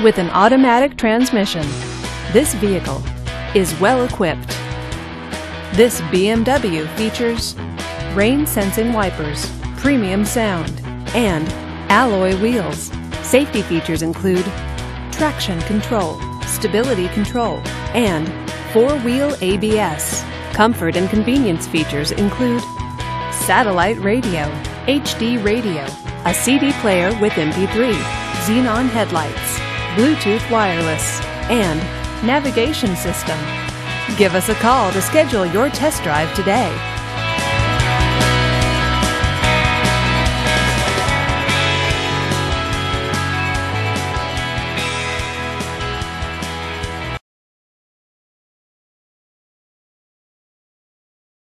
with an automatic transmission. This vehicle is well equipped. This BMW features rain-sensing wipers, premium sound, and alloy wheels. Safety features include traction control, stability control, and four-wheel ABS. Comfort and convenience features include satellite radio, HD radio, a CD player with MP3, xenon headlights, Bluetooth wireless, and navigation system. Give us a call to schedule your test drive today.